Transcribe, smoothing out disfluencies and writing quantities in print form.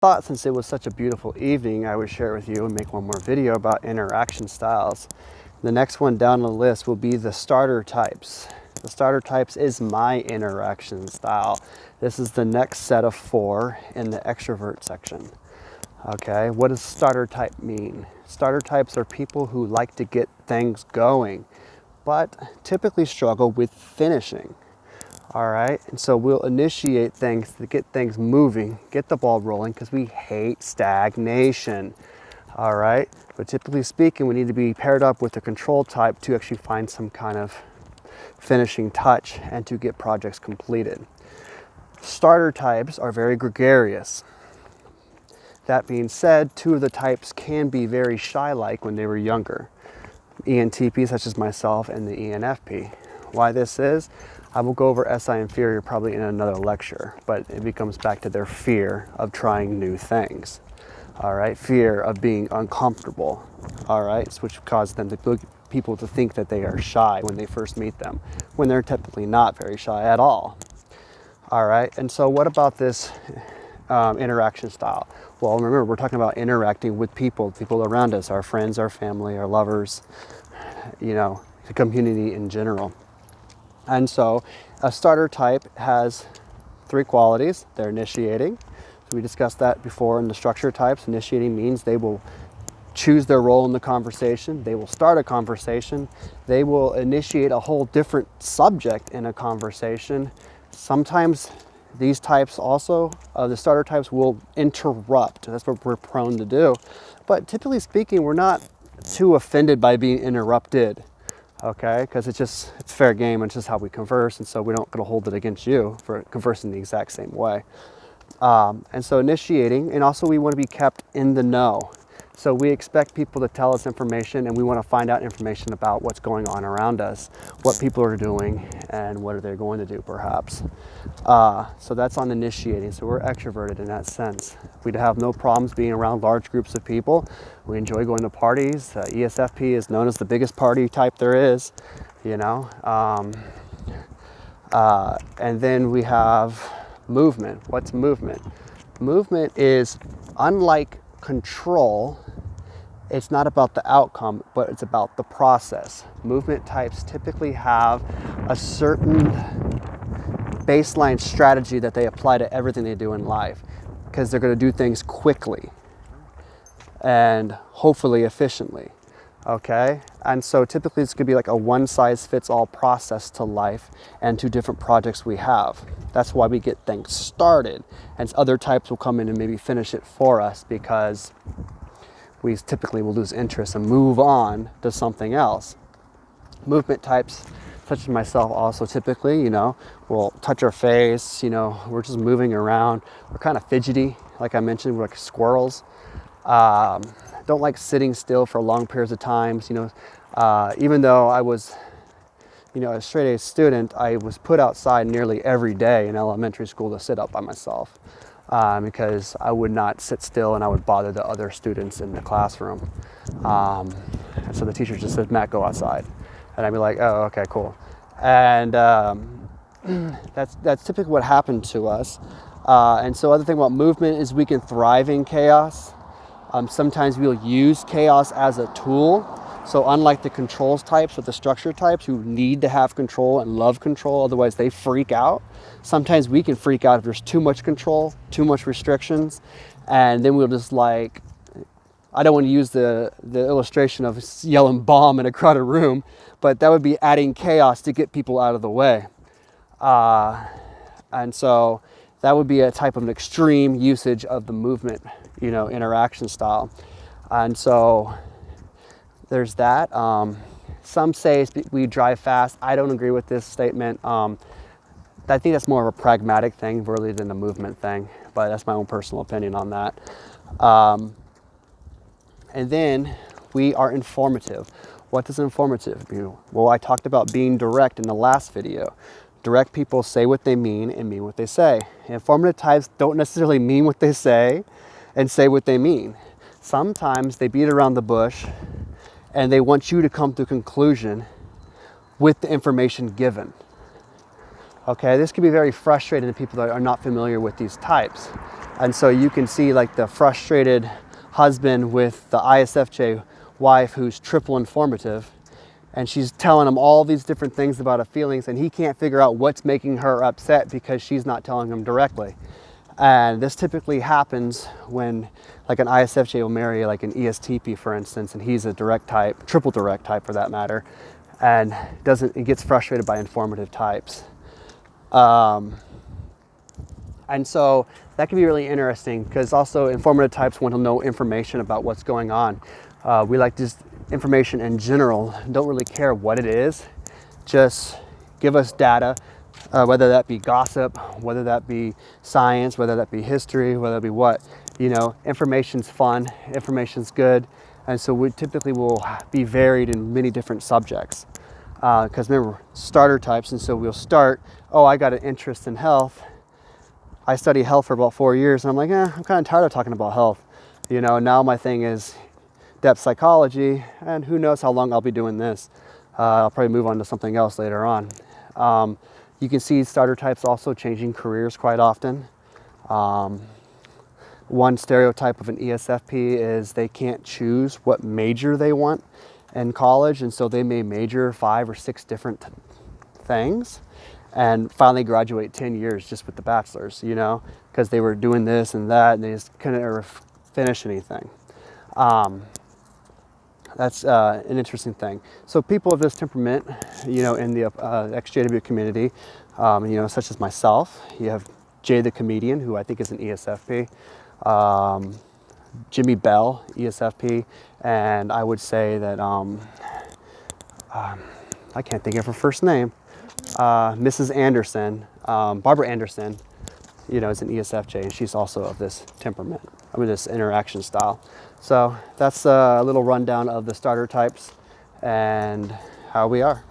thought since it was such a beautiful evening, I would share it with you and make one more video about interaction styles. The next one down the list will be the starter types. The starter types is my interaction style. This is the next set of 4 in the extrovert section. Okay, what does starter type mean? Starter types are people who like to get things going, but typically struggle with finishing. All right, and so we'll initiate things to get things moving, get the ball rolling, because we hate stagnation. All right, but typically speaking, we need to be paired up with a control type to actually find some kind of finishing touch and to get projects completed. Starter types are very gregarious. That being said, 2 of the types can be very shy-like when they were younger. ENTP, such as myself, and the ENFP. Why this is, I will go over SI inferior probably in another lecture, but it comes back to their fear of trying new things. All right, fear of being uncomfortable. All right, which causes them to people to think that they are shy when they first meet them, when they're typically not very shy at all. All right, and so what about this interaction style? Well, remember, we're talking about interacting with people around us, our friends, our family, our lovers, you know, the community in general. And so a starter type has 3 qualities. They're initiating. So we discussed that before in the structure types. Initiating means they will choose their role in the conversation. They will start a conversation. They will initiate a whole different subject in a conversation. Sometimes these types also, the starter types, will interrupt. That's what we're prone to do. But typically speaking, we're not too offended by being interrupted. Okay, because it's fair game, and it's just how we converse, and so we don't gonna hold it against you for conversing the exact same way. And so initiating, and also we want to be kept in the know. So we expect people to tell us information, and we want to find out information about what's going on around us, what people are doing, and what are they going to do perhaps. So that's on initiating. So we're extroverted in that sense. We'd have no problems being around large groups of people. We enjoy going to parties. ESFP is known as the biggest party type there is, you know. And then we have movement. What's movement? Movement is, unlike control, it's not about the outcome, but it's about the process. Movement types typically have a certain baseline strategy that they apply to everything they do in life, because they're going to do things quickly and hopefully efficiently. Okay, and so typically it's going to be like a one-size-fits-all process to life and to different projects we have. That's why we get things started, and other types will come in and maybe finish it for us, because we typically will lose interest and move on to something else. Movement types, such as myself, also typically, you know, will touch our face, you know, we're just moving around. We're kind of fidgety, like I mentioned, we're like squirrels. Don't like sitting still for long periods of times, you know. Even though I was, you know, a straight A student, I was put outside nearly every day in elementary school to sit up by myself, because I would not sit still and I would bother the other students in the classroom. So the teacher just said, "Matt, go outside." And I'd be like, "Oh, okay, cool." And that's typically what happened to us. And so other thing about movement is we can thrive in chaos. Sometimes we'll use chaos as a tool. So unlike the controls types or the structure types who need to have control and love control, otherwise they freak out, sometimes we can freak out if there's too much control, too much restrictions, and then we'll just like, I don't want to use the illustration of yelling bomb in a crowded room, but that would be adding chaos to get people out of the way. And so that would be a type of an extreme usage of the movement, you know, interaction style. And so there's that. Some say we drive fast. I don't agree with this statement. I think that's more of a pragmatic thing really than a movement thing, but that's my own personal opinion on that. And then we are informative. What does informative mean? Well, I talked about being direct in the last video. Direct people say what they mean and mean what they say. Informative types don't necessarily mean what they say and say what they mean. Sometimes they beat around the bush and they want you to come to a conclusion with the information given. Okay, this can be very frustrating to people that are not familiar with these types. And so you can see like the frustrated husband with the ISFJ wife who's triple informative, and she's telling him all these different things about her feelings, and he can't figure out what's making her upset because she's not telling him directly. And this typically happens when like an ISFJ will marry like an ESTP, for instance, and he's a direct type, triple direct type for that matter, and it gets frustrated by informative types. And so that can be really interesting because also informative types want to know information about what's going on. We like just information in general, don't really care what it is, just give us data, whether that be gossip, whether that be science, whether that be history, whether that be what, information's fun, information's good. And so we typically will be varied in many different subjects. Because remember, starter types, and so we'll start, I got an interest in health. I study health for about 4 years, and I'm like, I'm kind of tired of talking about health. Now my thing is depth psychology, and who knows how long I'll be doing this. I'll probably move on to something else later on. You can see starter types also changing careers quite often. One stereotype of an ESFP is they can't choose what major they want in college, and so they may major 5 or 6 different things and finally graduate 10 years just with the bachelor's, because they were doing this and that and they just couldn't ever finish anything. That's an interesting thing. So people of this temperament, in the XJW community, such as myself, you have Jay the comedian, who I think is an ESFP, Jimmy Bell, ESFP, and I would say that I can't think of her first name. Mrs. Anderson, Barbara Anderson, is an ESFJ, and she's also of this temperament, this interaction style. So that's a little rundown of the starter types and how we are.